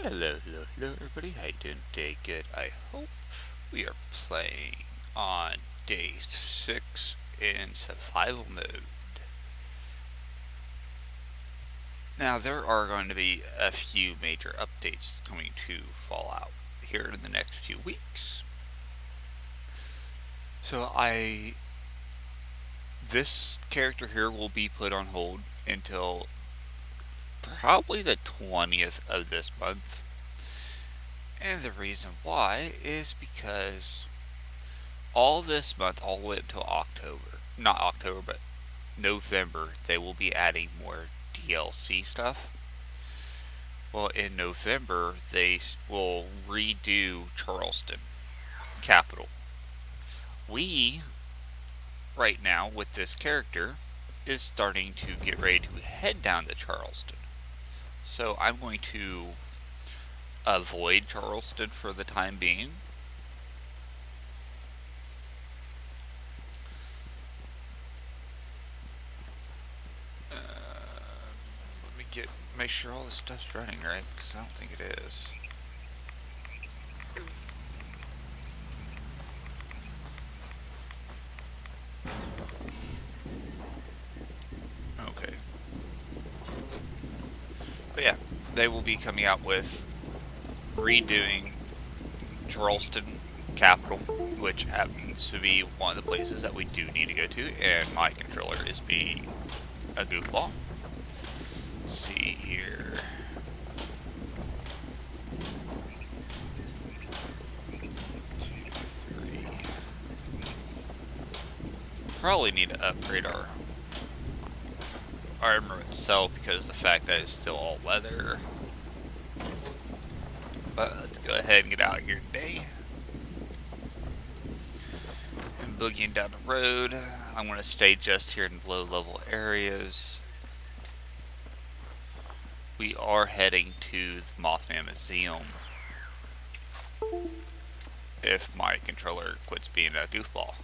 Hello, everybody. How you doing today? Good, I hope. We are playing on day 6 in survival mode. Now, there are going to be a few major updates coming to Fallout here in the next few weeks. So this character here will be put on hold until probably the 20th of this month. And the reason why is because all this month, all the way up until October, not October, but November, they will be adding more DLC stuff. Well, in November, they will redo Charleston, capital. We, right now, with this character, is starting to get ready to head down to Charleston. So I'm going to avoid Charleston for the time being. Let me make sure all this stuff's running right, because I don't think it is. Okay. But yeah, they will be coming out with redoing Charleston capital, which happens to be one of the places that we do need to go to, and my controller is being a goofball. Let's see here. Probably need to upgrade our armor itself because of the fact that it's still all leather. But let's go ahead and get out of here today. And boogieing down the road. I'm going to stay just here in the low level areas. We are heading to the Mothman Museum if my controller quits being a goofball.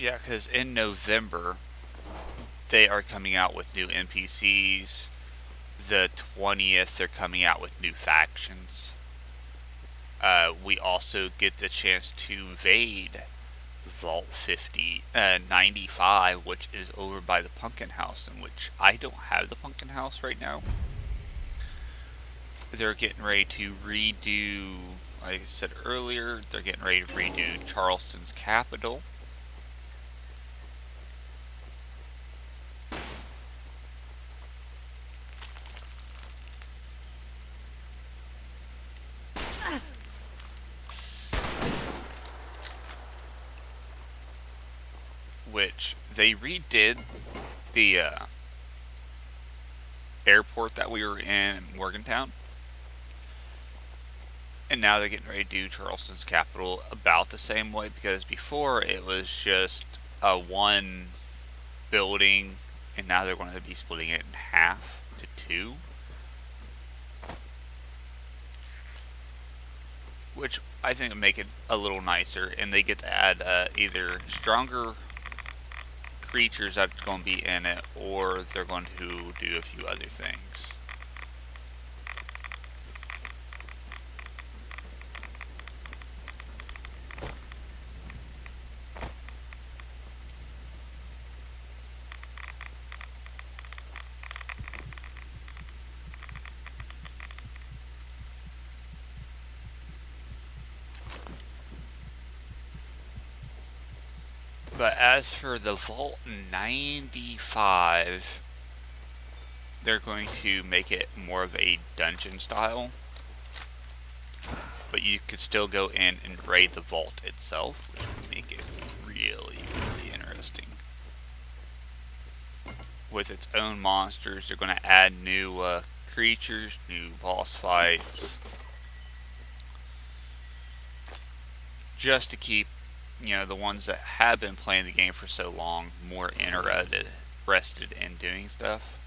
Yeah, because in November, they are coming out with new NPCs. The 20th, they're coming out with new factions. We also get the chance to invade Vault 95, which is over by the Pumpkin House, in which I don't have the Pumpkin House right now. They're getting ready to redo, like I said earlier, they're getting ready to redo Charleston's capital. Which they redid the airport that we were in Morgantown. And now they're getting ready to do Charleston's capital about the same way, because before it was just a one building, and now they're going to be splitting it in half to two. Which I think would make it a little nicer, and they get to add either stronger creatures that's going to be in it, or they're going to do a few other things. But as for the Vault 95, they're going to make it more of a dungeon style. But you could still go in and raid the vault itself, which would make it really interesting. With its own monsters, they're going to add new creatures, new boss fights, just to keep, the ones that have been playing the game for so long more interested in doing stuff.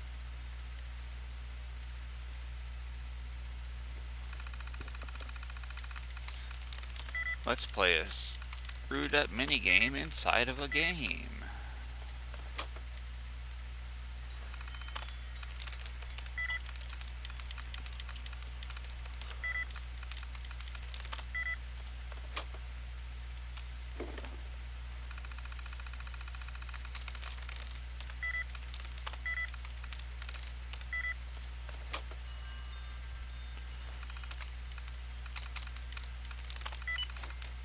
Let's play a screwed up minigame inside of a game.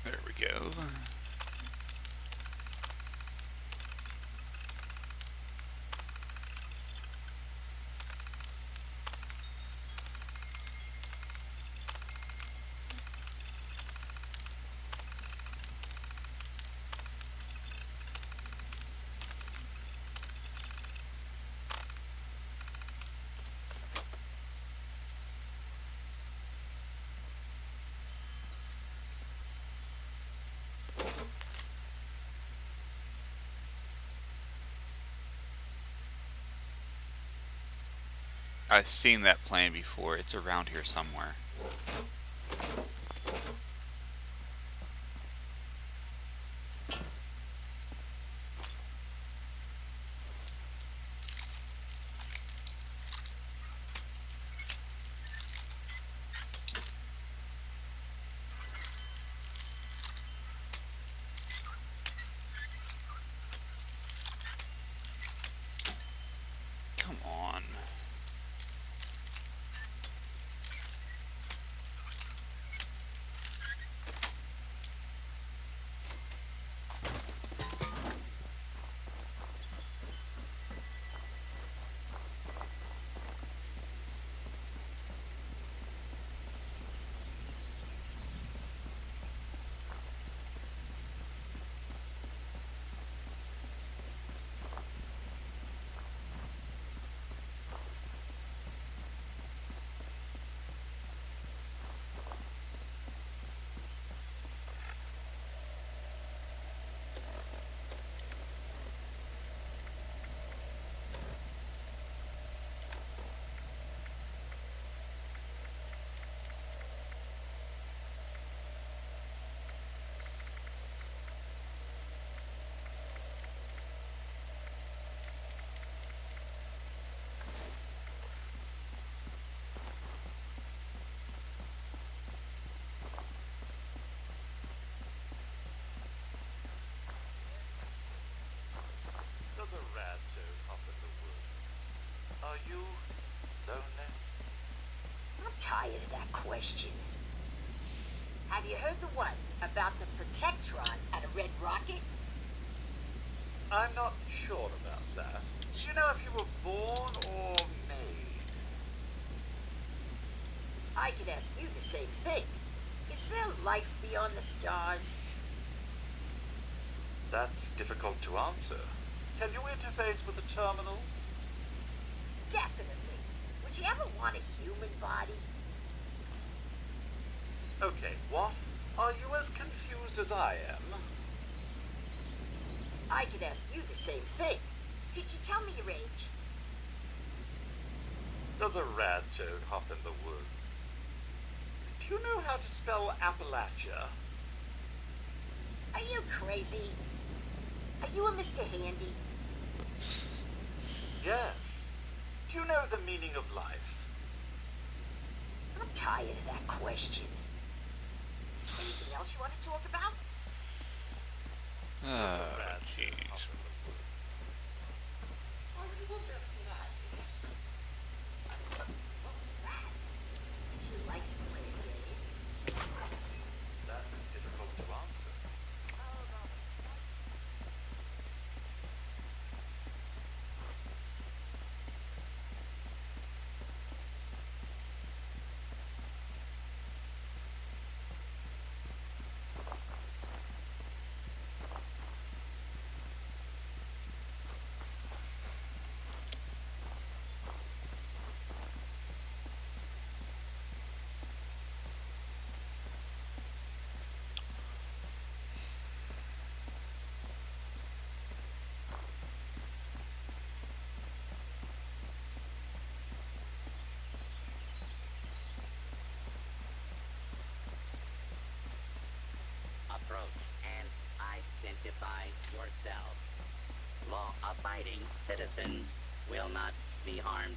There we go. I've seen that plan before. It's around here somewhere. Come on. There's a rat up in the wood. Are you lonely? I'm tired of that question. Have you heard the one about the Protectron and a red rocket? I'm not sure about that. Do you know if you were born or made? I could ask you the same thing. Is there life beyond the stars? That's difficult to answer. Can you interface with the terminal? Definitely. Would you ever want a human body? Okay, what? Are you as confused as I am? I could ask you the same thing. Could you tell me your age? Does a rad-toad hop in the woods? Do you know how to spell Appalachia? Are you crazy? Are you a Mr. Handy? Yes. Do you know the meaning of life? I'm tired of that question. Anything else you want to talk about? Jeez. What was that? Would you like to play a game? That's difficult to answer. identify yourself. Law-abiding citizens will not be harmed.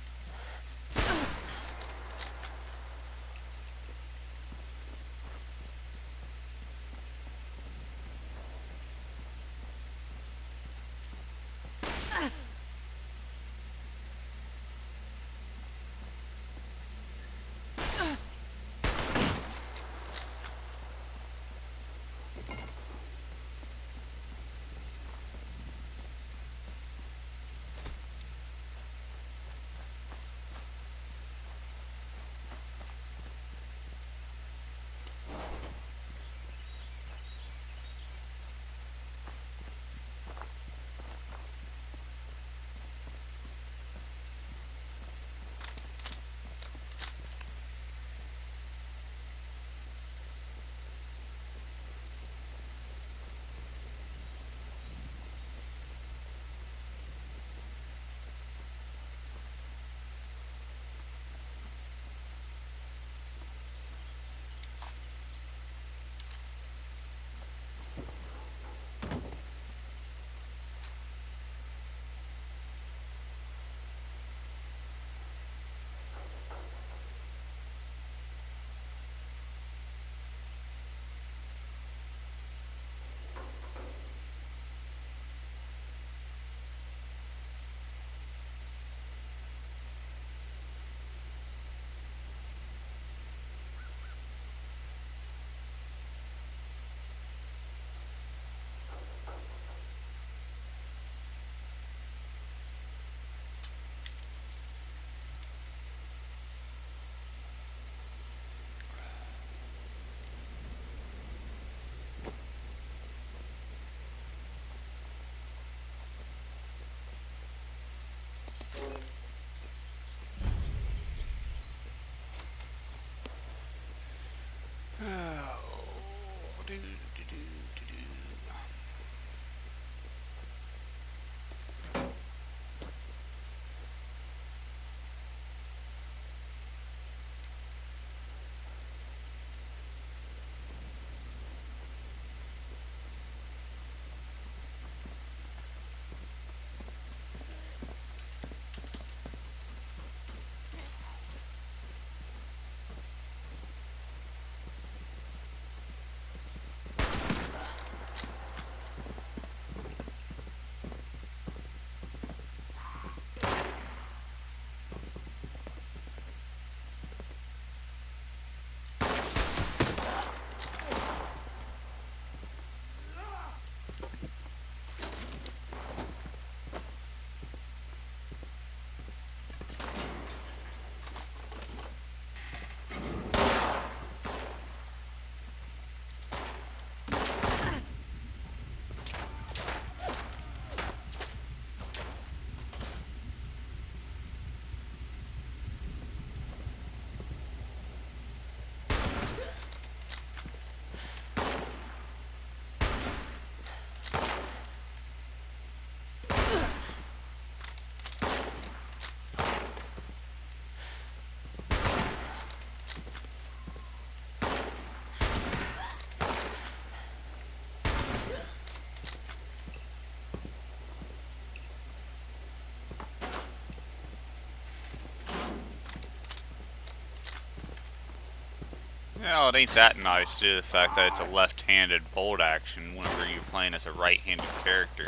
Well, it ain't that nice due to the fact that it's a left-handed bolt action whenever you're playing as a right-handed character.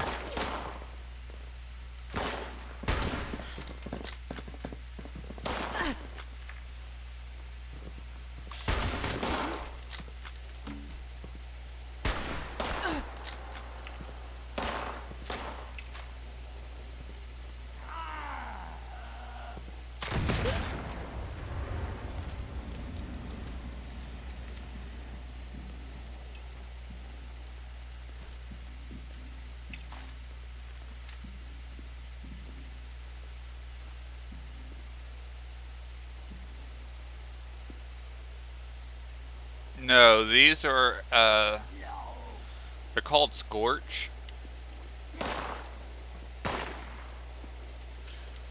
No, these are, they're called Scorch,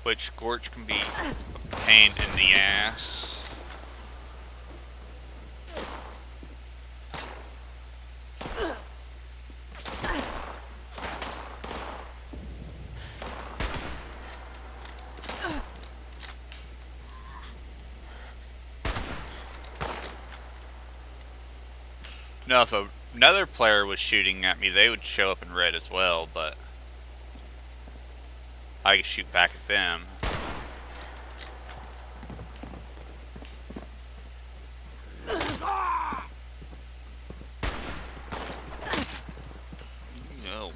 which Scorch can be a pain in the ass. No, if another player was shooting at me, they would show up in red as well, but I could shoot back at them. No.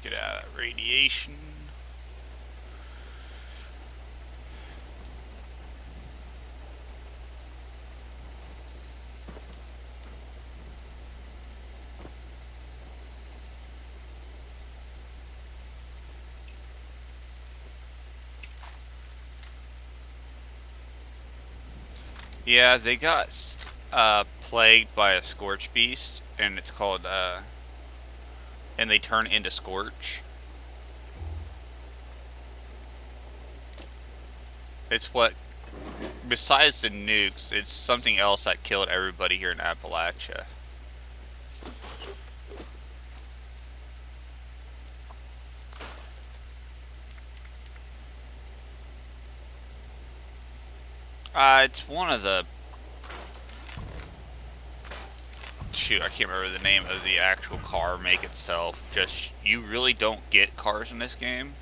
Get out of that radiation. Yeah, they got plagued by a Scorch Beast, and it's called, and they turn into Scorch. It's what, besides the nukes, it's something else that killed everybody here in Appalachia. It's one of the, shoot, I can't remember the name of the actual car make itself. Just, you really don't get cars in this game.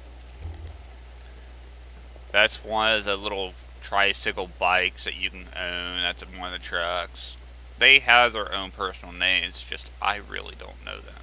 That's one of the little tricycle bikes that you can own. That's one of the trucks. They have their own personal names, just I really don't know them.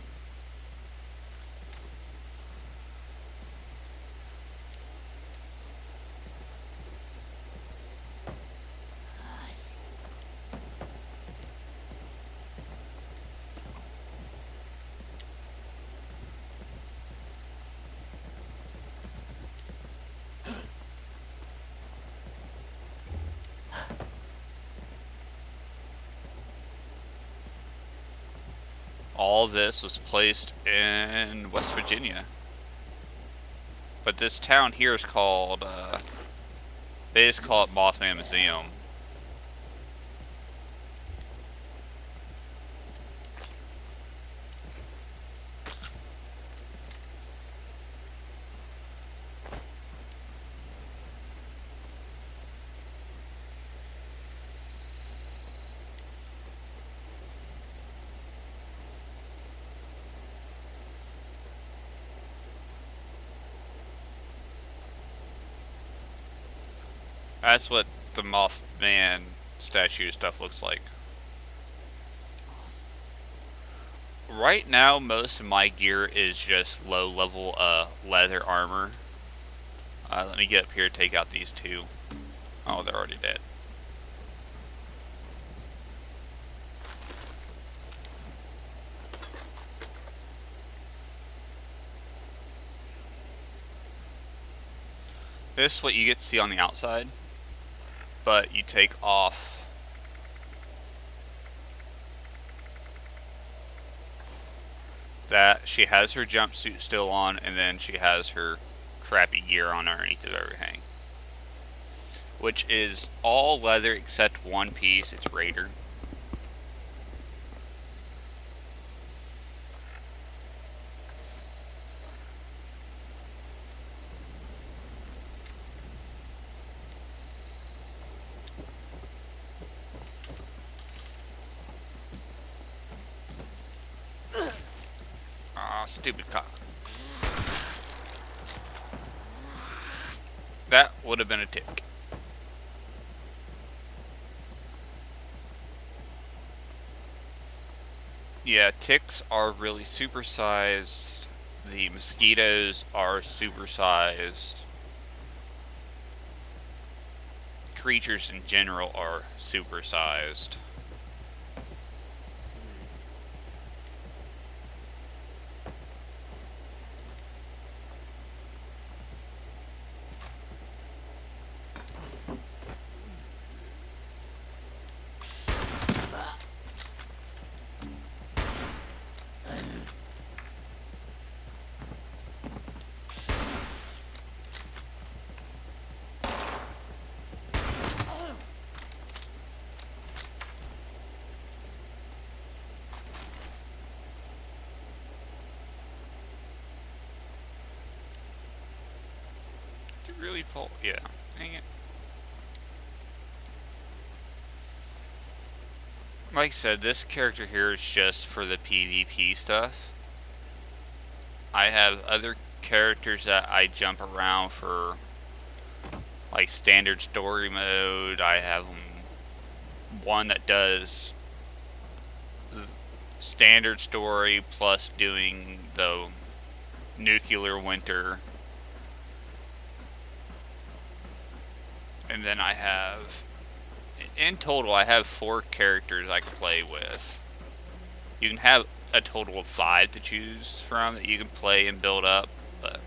All this was placed in West Virginia. But this town here is called, they just call it Mothman Museum. That's what the Mothman statue stuff looks like. Right now, most of my gear is just low level leather armor. Let me get up here and take out these two. Oh, they're already dead. This is what you get to see on the outside, but you take off that. She has her jumpsuit still on, and then she has her crappy gear on underneath of everything, which is all leather except one piece. It's Raider. Ah, stupid cop. That would have been a tick. Yeah, ticks are really supersized. The mosquitoes are supersized. Creatures in general are supersized. really fall? Yeah. Hang it. Like I said, this character here is just for the PvP stuff. I have other characters that I jump around for, like standard story mode. I have one that does standard story plus doing the nuclear winter. And then I have, in total, I have 4 characters I can play with. You can have a total of 5 to choose from that you can play and build up, but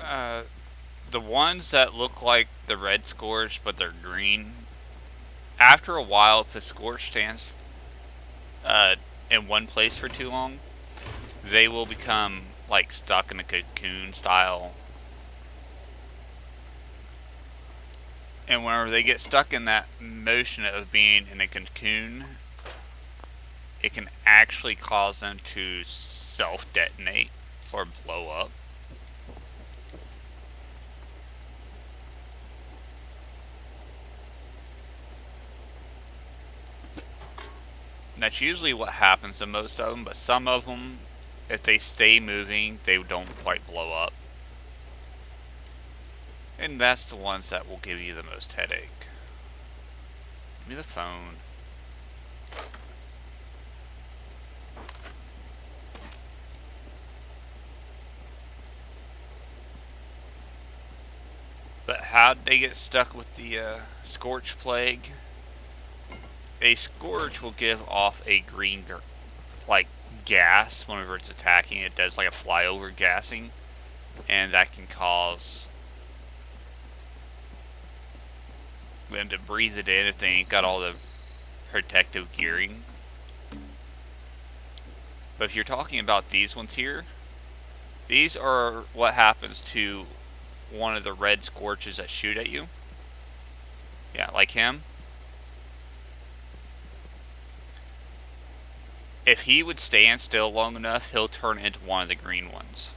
uh, the ones that look like the red scores but they're green, after a while, if the score stands uh, in one place for too long, they will become like stuck in a cocoon style. And whenever they get stuck in that motion of being in a cocoon, it can actually cause them to self detonate or blow up. That's usually what happens to most of them, but some of them, if they stay moving, they don't quite blow up. And that's the ones that will give you the most headache. Give me the phone. But how'd they get stuck with the Scorch Plague? A Scorch will give off a green, like, gas whenever it's attacking. It does like a flyover gassing. And that can cause them to breathe it in if they ain't got all the protective gearing. But if you're talking about these ones here, these are what happens to one of the red scorches that shoot at you. Yeah, like him. If he would stand still long enough, he'll turn into one of the green ones.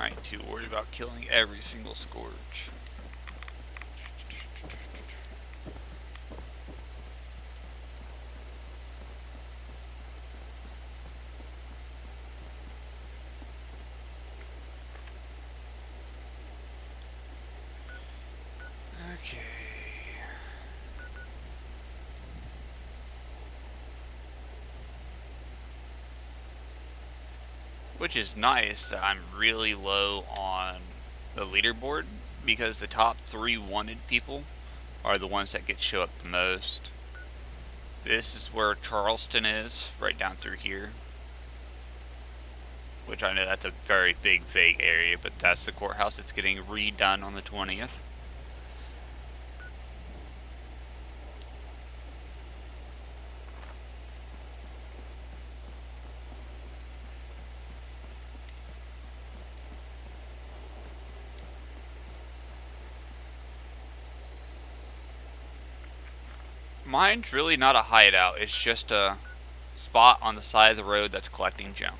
I ain't too worried about killing every single scorch. Okay. Which is nice that I'm really low on the leaderboard because the top 3 wanted people are the ones that get show up the most. This is where Charleston is, right down through here. Which I know that's a very big, vague area, but that's the courthouse that's getting redone on the 20th. Mine's really not a hideout, it's just a spot on the side of the road that's collecting junk.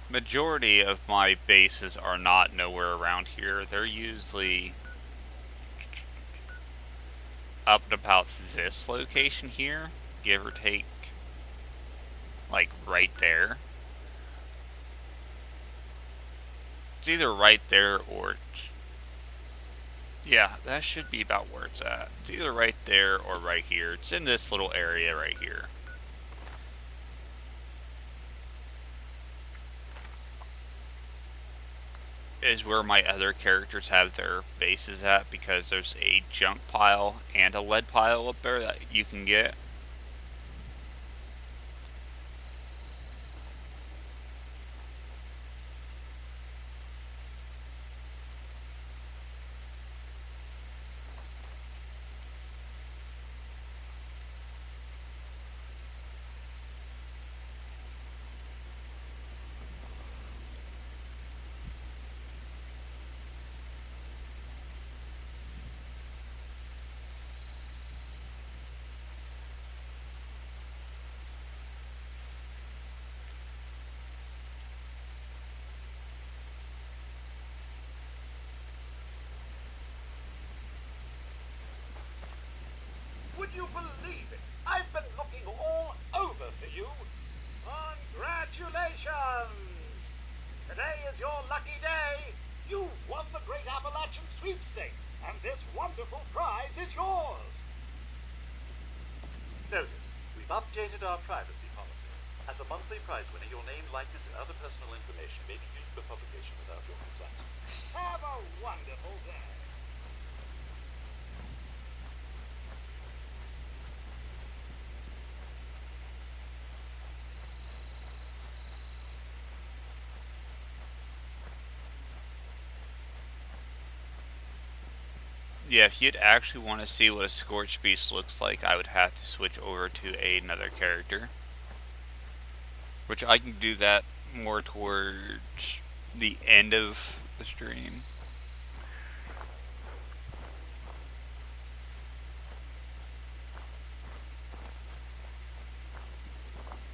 Majority of my bases are not nowhere around here. They're usually up and about this location here, give or take, like right there. It's either right there or. Yeah, that should be about where it's at. It's either right there or right here. It's in this little area right here. Is where my other characters have their bases at because there's a junk pile and a lead pile up there that you can get. Would you believe it? I've been looking all over for you. Congratulations! Today is your lucky day. You've won the Great Appalachian Sweepstakes, and this wonderful prize is yours. Notice, we've updated our privacy policy. As a monthly prize winner, your name, likeness, and other personal information may be used for publication without your consent. Have a wonderful day. Yeah, if you'd actually want to see what a Scorched Beast looks like, I would have to switch over to another character. Which I can do that more towards the end of the stream.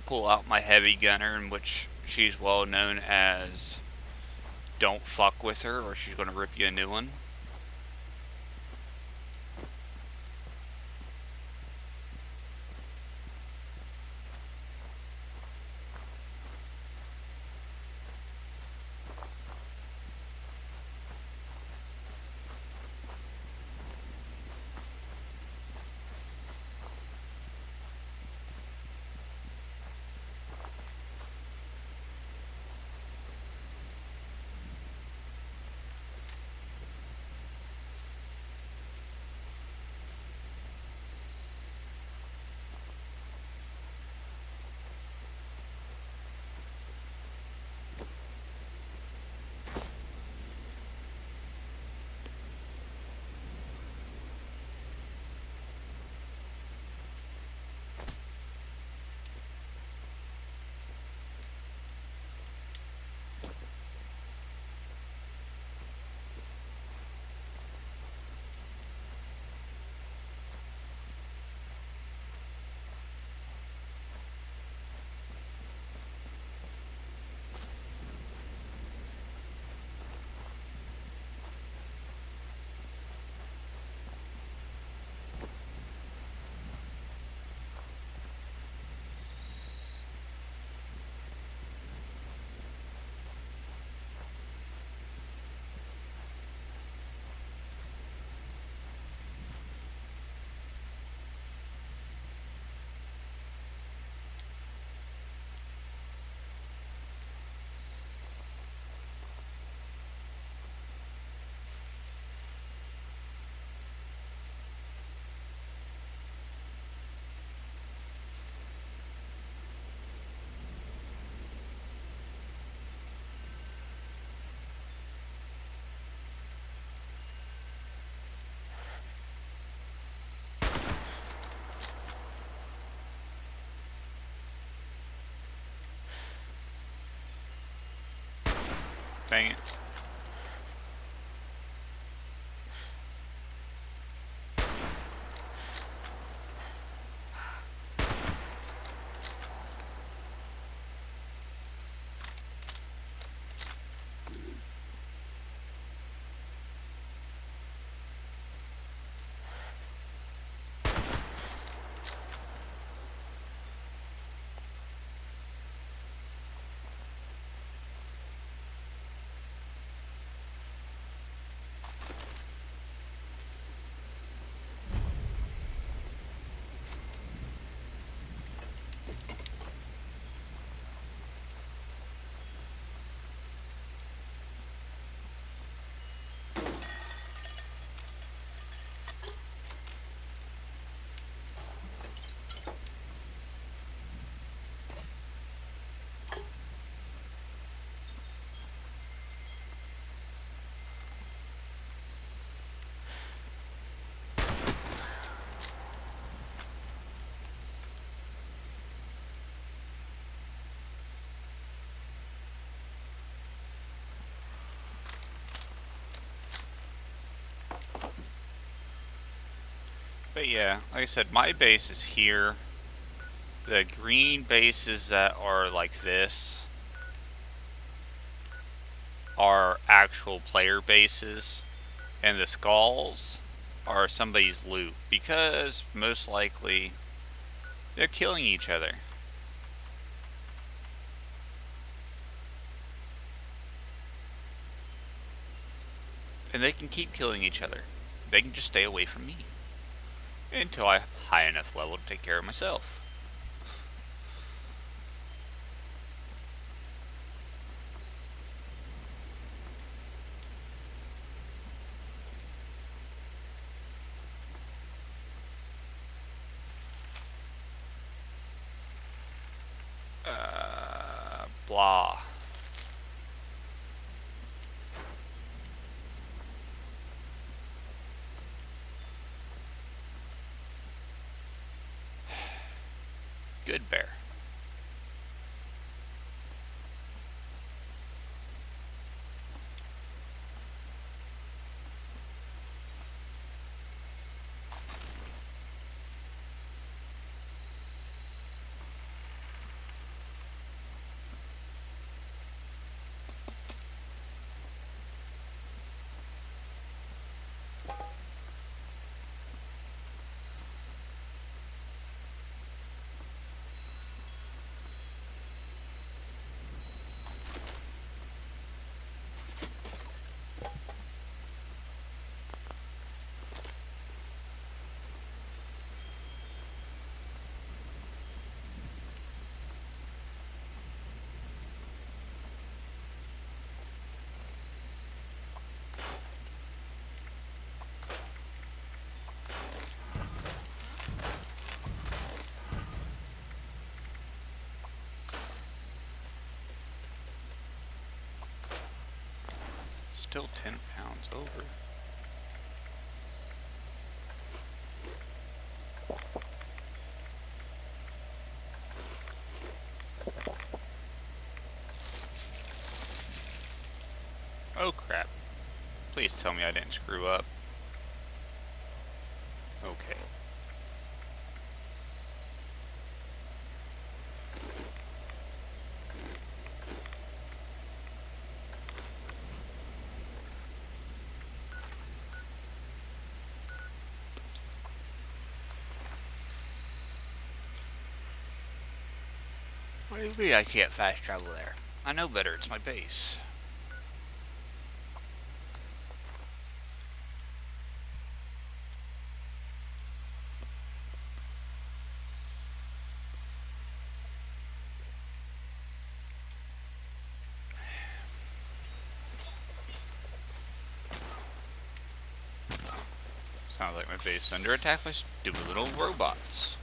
Pull out my heavy gunner, in which she's well known as don't fuck with her or she's going to rip you a new one. Dang it. But yeah, like I said, my base is here. The green bases that are like this are actual player bases, and the skulls are somebody's loot because most likely they're killing each other. And they can keep killing each other. They can just stay away from me until I'm high enough level to take care of myself. Blah. Good bear. Still 10 pounds over. Oh crap. Please tell me I didn't screw up. Okay. What do you mean I can't fast travel there? I know better, it's my base. Sounds like my base is under attack by stupid little robots.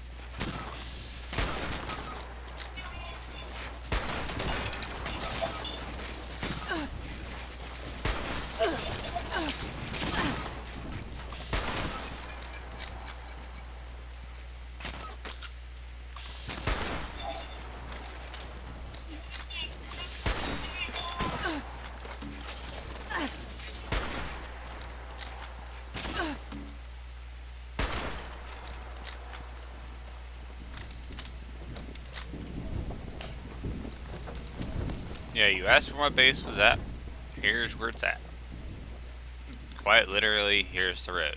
Yeah, you asked where my base was at. Here's where it's at. Quite literally, here's the road.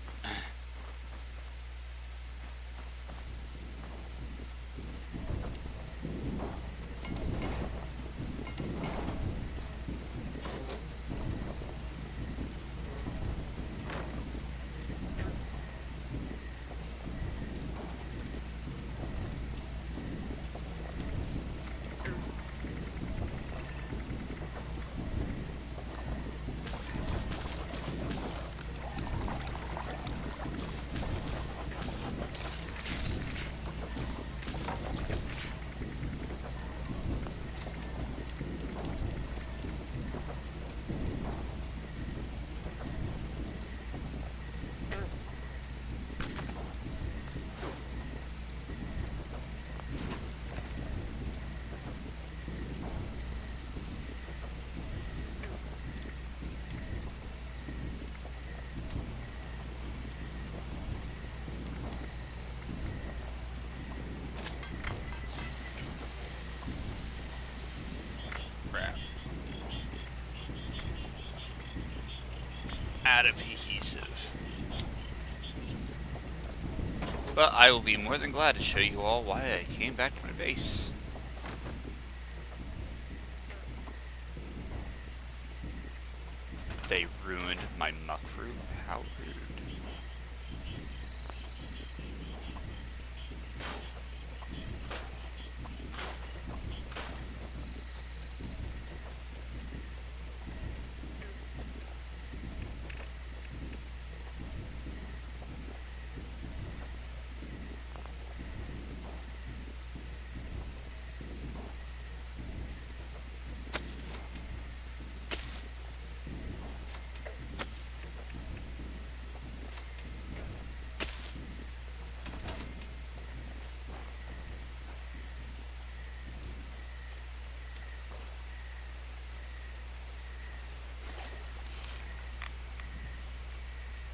Crap. Adhesive. But I will be more than glad to show you all why I came back to my base. They ruined my muck fruit. How rude.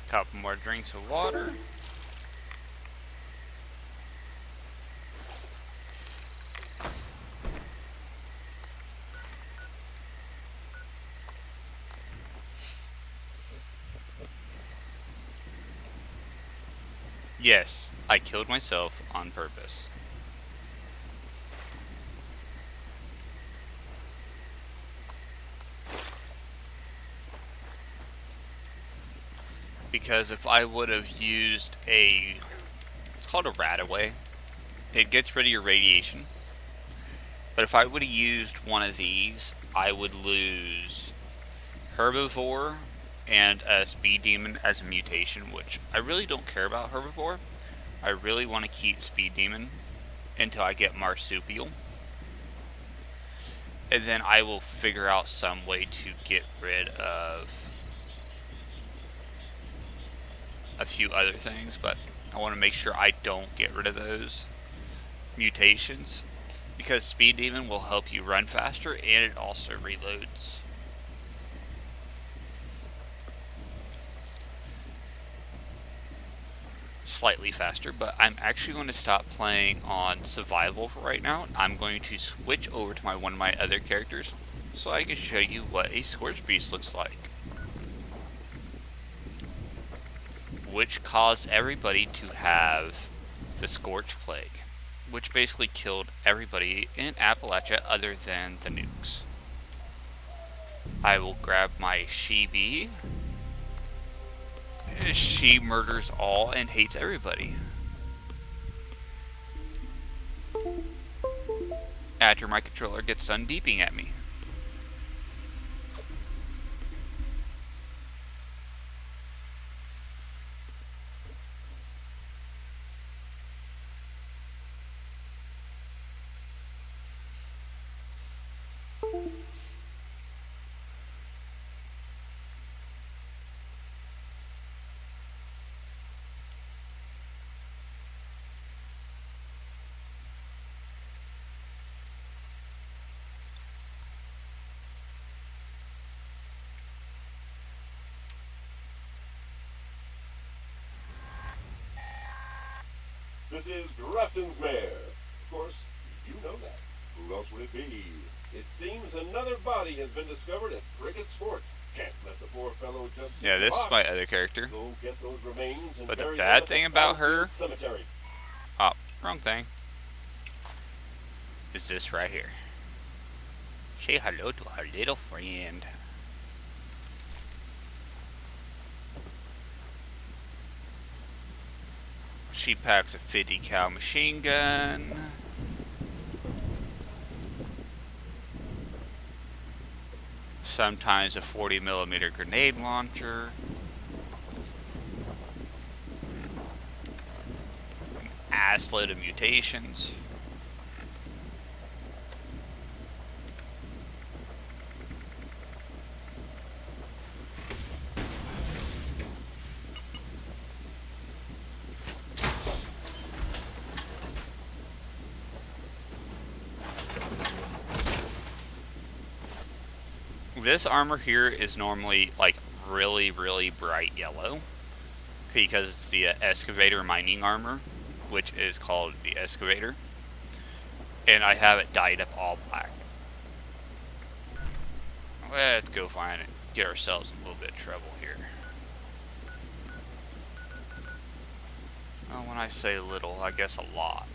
Couple more drinks of water. Yes, I killed myself on purpose. Because if I would have used it's called a radaway. It gets rid of your radiation. But if I would have used one of these, I would lose herbivore and a speed demon as a mutation, which I really don't care about herbivore. I really want to keep speed demon until I get marsupial. And then I will figure out some way to get rid of a few other things, but I want to make sure I don't get rid of those mutations because Speed Demon will help you run faster and it also reloads. Slightly faster, but I'm actually going to stop playing on survival for right now. I'm going to switch over to one of my other characters so I can show you what a Scorch Beast looks like, which caused everybody to have the Scorch Plague, which basically killed everybody in Appalachia other than the nukes. I will grab my she-bee. She murders all and hates everybody. After my controller gets done beeping at me. This is Grafton's mayor. Of course, you know that. Who else would it be? It seems another body has been discovered at Cricket Sport. Can't let the poor fellow just Yeah, this is my other character. Go get those remains and But the bury bad them at thing the about her... Battlefield Cemetery. Oh, wrong thing. Is this right here. Say hello to her little friend. She packs a 50 cal machine gun. Sometimes a 40mm grenade launcher. Assload of mutations. This armor here is normally like really, really bright yellow because it's the excavator mining armor, which is called the excavator, and I have it dyed up all black. Let's go find it. Get ourselves in a little bit of trouble here. Well, when I say little, I guess a lot.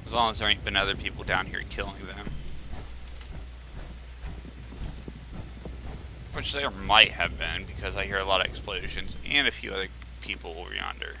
As long as there ain't been other people down here killing them. Which there might have been, because I hear a lot of explosions and a few other people over yonder.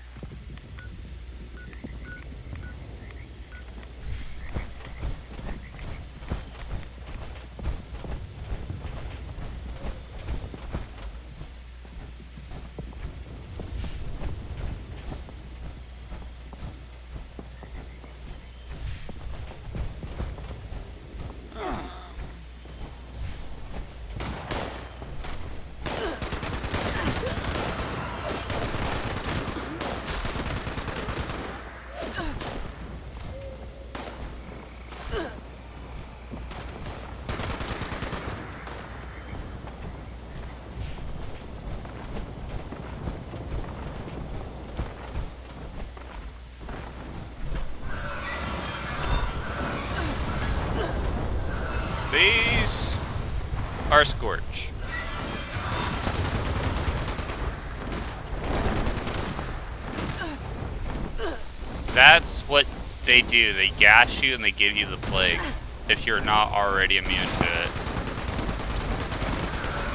These are Scorch. That's what they do. They gas you and they give you the plague if you're not already immune to it.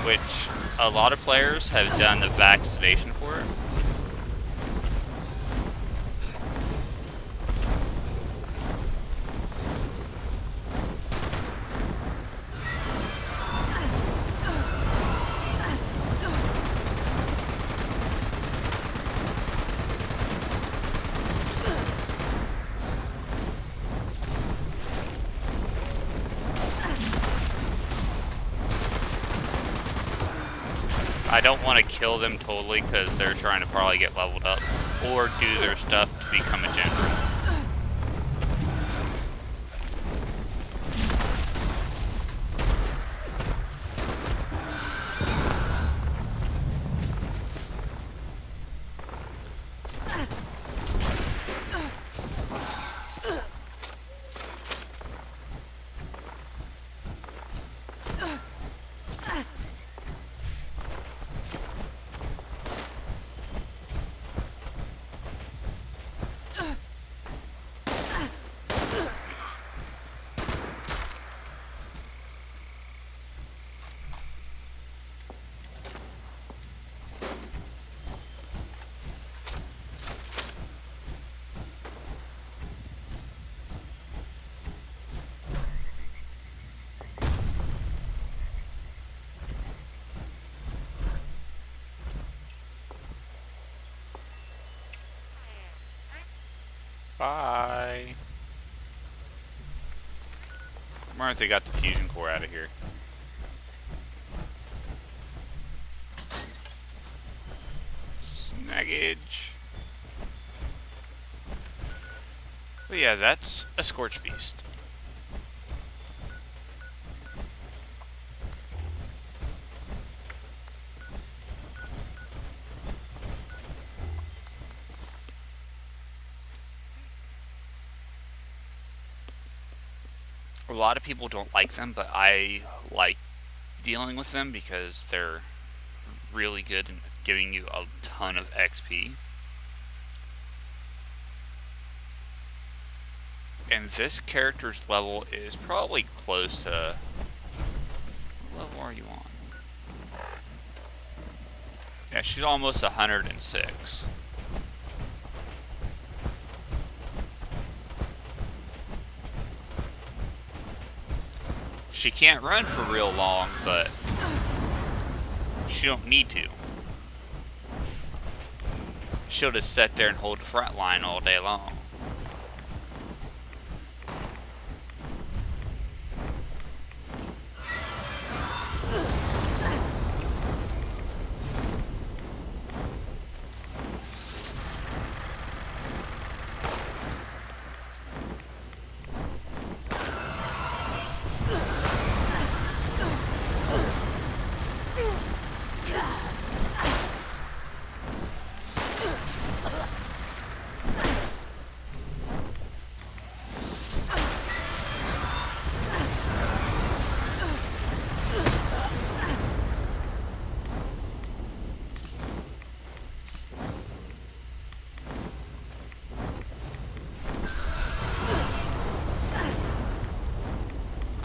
Which a lot of players have done the vaccination for it. I don't want to kill them totally because they're trying to probably get leveled up or do their stuff to become a general. Bye. I wonder if they got the fusion core out of here. Snaggage. But yeah, that's a Scorch Beast. A lot of people don't like them, but I like dealing with them because they're really good in giving you a ton of XP. And this character's level is probably close to... What level are you on? Yeah, she's almost 106. She can't run for real long, but she don't need to. She'll just sit there and hold the front line all day long.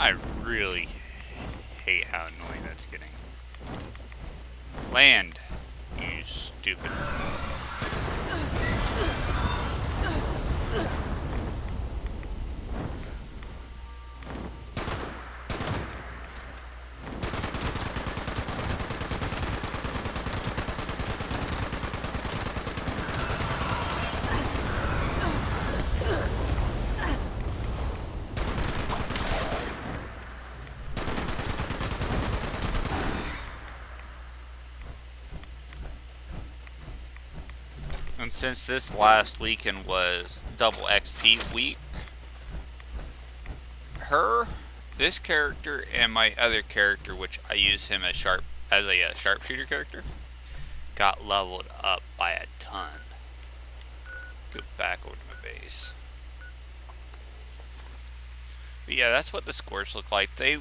I really hate how annoying that's getting. Land, you stupid. And since this last weekend was double XP week, this character, and my other character, which I use him as a sharpshooter character, got leveled up by a ton. Go back over to my base. But yeah, that's what the Scorch look like. They're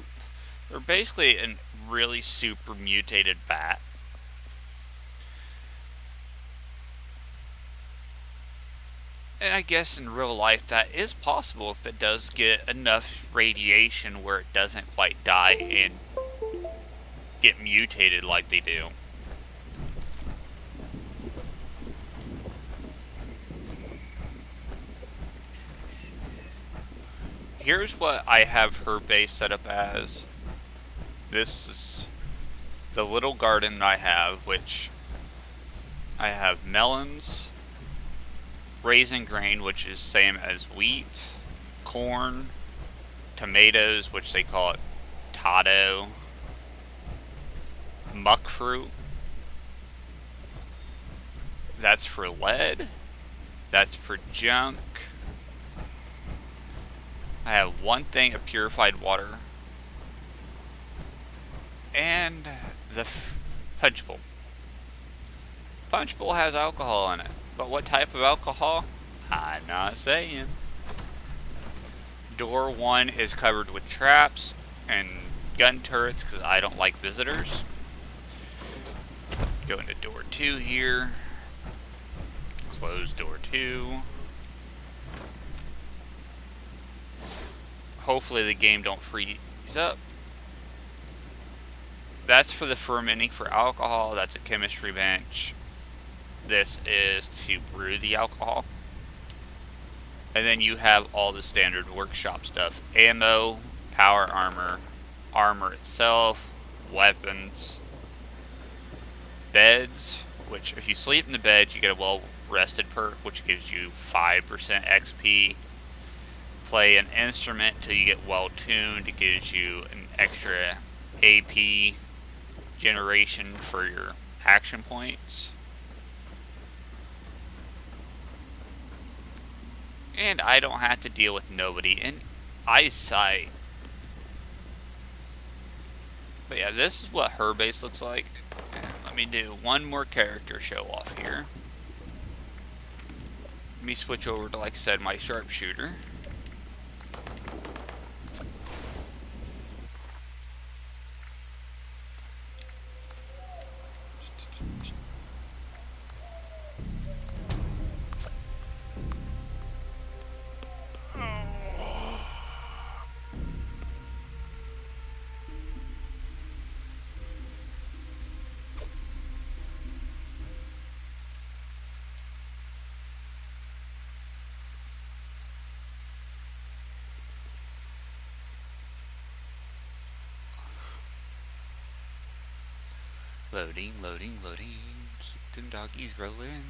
basically a really super mutated bat. And I guess in real life that is possible if it does get enough radiation where it doesn't quite die and get mutated like they do. Here's what I have her base set up as. This is the little garden that I have, which I have melons, raisin grain, which is same as wheat, corn, tomatoes, which they call it tado, muck fruit. That's for lead. That's for junk. I have one thing of purified water. And the punch bowl. Punch bowl has alcohol in it. But what type of alcohol? I'm not saying. Door 1 is covered with traps and gun turrets because I don't like visitors. Go into door 2 here. Close door 2. Hopefully the game don't freeze up. That's for the fermenting for alcohol. That's a chemistry bench. This is to brew the alcohol. And then you have all the standard workshop stuff. Ammo, power armor, armor itself, weapons, beds, which if you sleep in the bed, you get a well-rested perk, which gives you 5% XP. Play an instrument till you get well-tuned. It gives you an extra AP generation for your action points. And I don't have to deal with nobody in eyesight. But yeah, this is what her base looks like. And let me do one more character show off here. Let me switch over to, like I said, my sharpshooter. Loading, loading, loading. Keep them doggies rolling.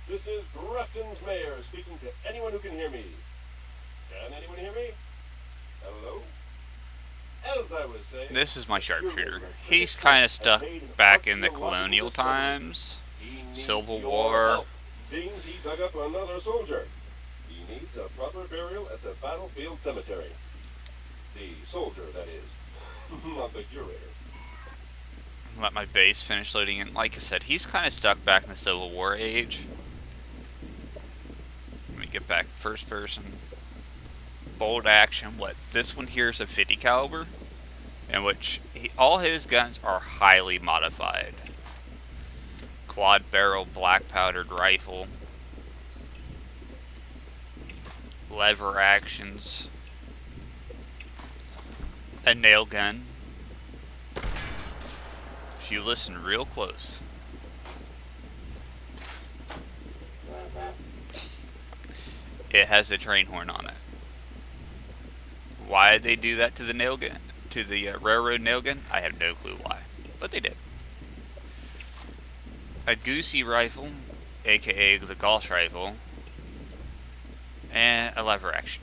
This is Grafton's mayor speaking to anyone who can hear me. Can anyone hear me? Hello? As I was saying, This is my sharpshooter. He's kind of stuck back in the colonial times. Civil War. Seems he dug up another soldier. He needs a proper burial at the battlefield cemetery. The soldier, that is. Not the curator. Let my base finish loading in. Like I said, he's kind of stuck back in the Civil War age. Let me get back first person. Bold action. What? This one here is a 50 caliber, in which all his guns are highly modified. Quad barrel black powdered rifle. Lever actions. A nail gun. If you listen real close. It has a train horn on it. Why did they do that to the nail gun? To the railroad nail gun? I have no clue why. But they did. A goosey rifle, aka the Gauss rifle. And a lever action.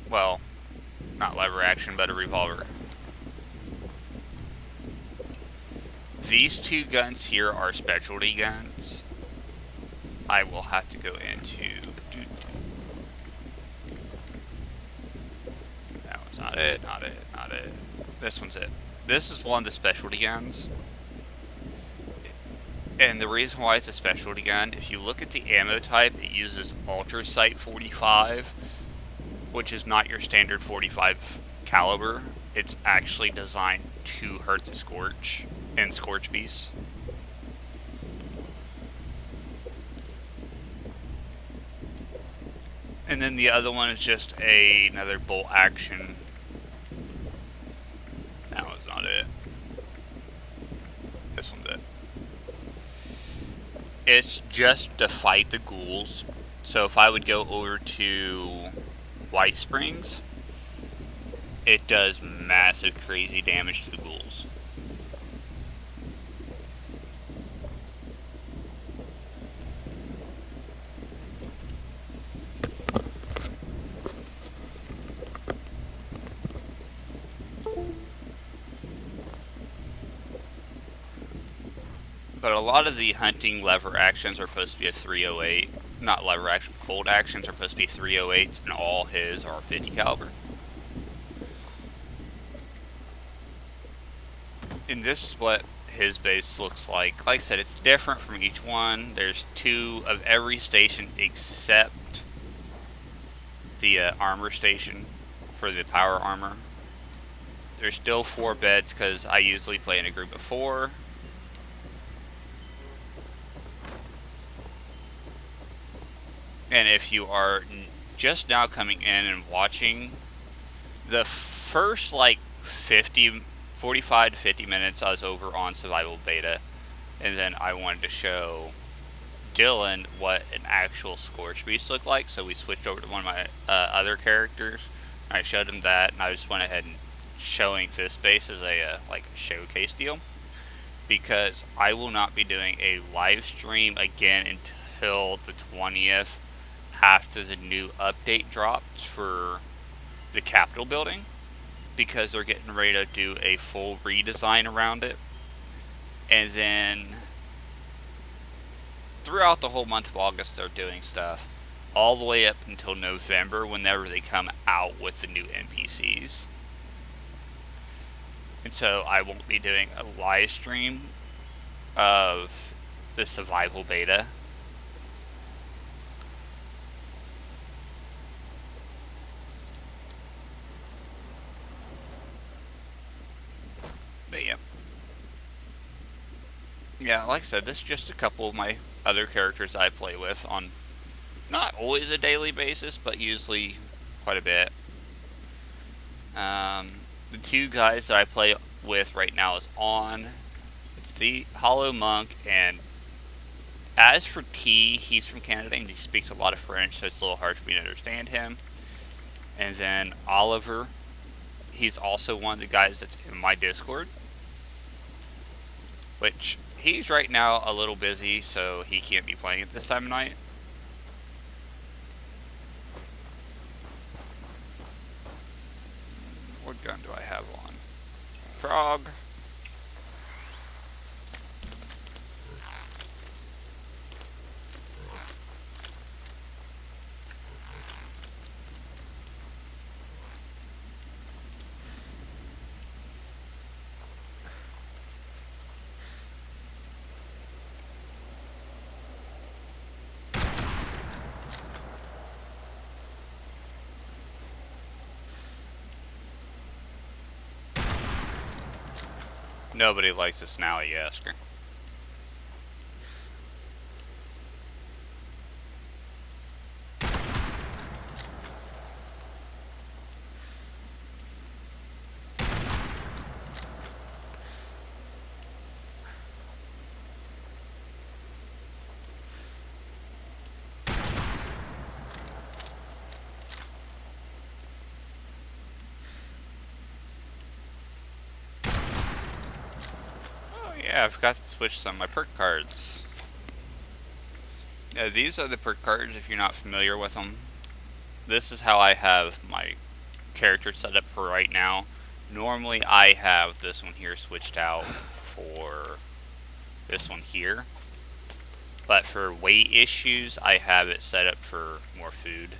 Well, not lever action, but a revolver. These two guns here are specialty guns. I will have to go into... That was not it, not it, not it. This one's it. This is one of the specialty guns. And the reason why it's a specialty gun, if you look at the ammo type, it uses Ultra Sight 45, which is not your standard 45 caliber. It's actually designed to hurt the Scorch and Scorch Beast. And then the other one is just another bolt action. That was not it. This one's it. It's just to fight the ghouls. So if I would go over to White Springs, it does massive crazy damage to the ghouls. But a lot of the hunting lever actions are supposed to be a 308. Not lever action, bolt actions are supposed to be 308s, and all his are 50 caliber. And this is what his base looks like. Like I said, it's different from each one. There's 2 of every station except the armor station for the power armor. There's still 4 beds because I usually play in a group of 4. And if you are just now coming in and watching, the first like 45 to 50 minutes I was over on Survival Beta, and then I wanted to show Dylan what an actual Scorch Beast looked like, so we switched over to one of my other characters. I showed him that, and I just went ahead and showing this base as a like showcase deal, because I will not be doing a live stream again until the 20th after the new update drops for the Capitol building, because they're getting ready to do a full redesign around it. And then throughout the whole month of August, they're doing stuff all the way up until November, whenever they come out with the new NPCs. And so I won't be doing a live stream of the Survival Beta. But yeah. Yeah, like I said, this is just a couple of my other characters I play with on not always a daily basis, but usually quite a bit. The two guys that I play with right now is on. It's the Hollow Monk, and as for T, he's from Canada and he speaks a lot of French, so it's a little hard for me to understand him. And then Oliver, he's also one of the guys that's in my Discord, which he's right now a little busy, so he can't be playing at this time of night. What gun do I have on? Frog. Nobody likes this now, you ask her. Yeah, I forgot to switch some of my perk cards. Yeah, these are the perk cards if you're not familiar with them. This is how I have my character set up for right now. Normally I have this one here switched out for this one here. But for weight issues, I have it set up for more food.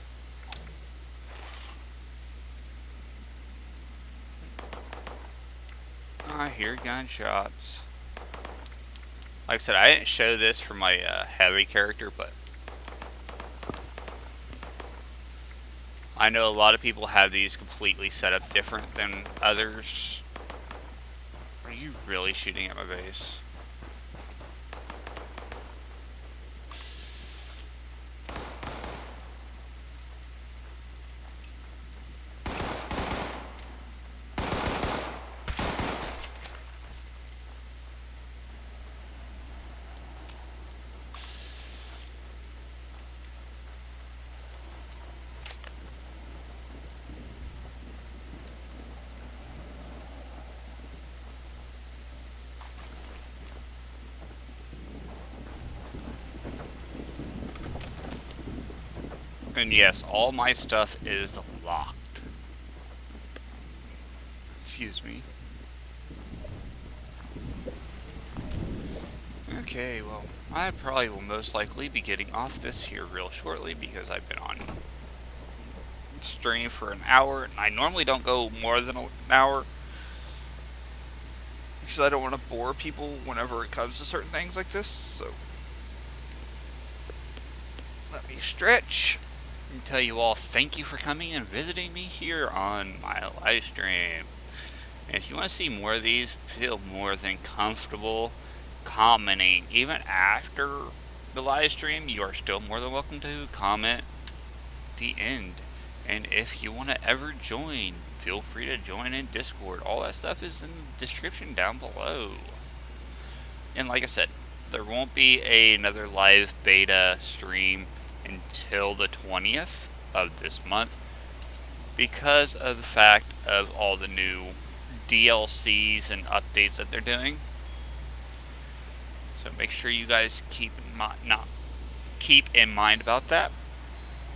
I hear gunshots. Like I said, I didn't show this for my heavy character, but I know a lot of people have these completely set up different than others. Are you really shooting at my base? And yes, all my stuff is locked. Excuse me. Okay, well, I probably will most likely be getting off this here real shortly because I've been on stream for an hour, and I normally don't go more than an hour because I don't want to bore people whenever it comes to certain things like this. So let me stretch and tell you all thank you for coming and visiting me here on my live stream. And if you want to see more of these, feel more than comfortable commenting. Even after the live stream, you are still more than welcome to comment the end. And if you want to ever join, feel free to join in Discord. All that stuff is in the description down below. And like I said, there won't be another live beta stream until the 20th of this month because of the fact of all the new DLCs and updates that they're doing. So make sure you guys keep in mind about that.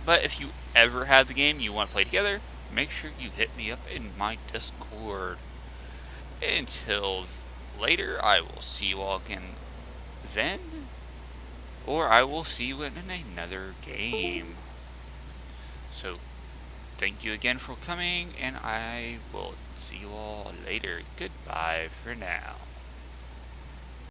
But if you ever have the game you want to play together, make sure you hit me up in my Discord. Until later, I will see you all again then, or I will see you in another game. So, thank you again for coming, and I will see you all later. Goodbye for now.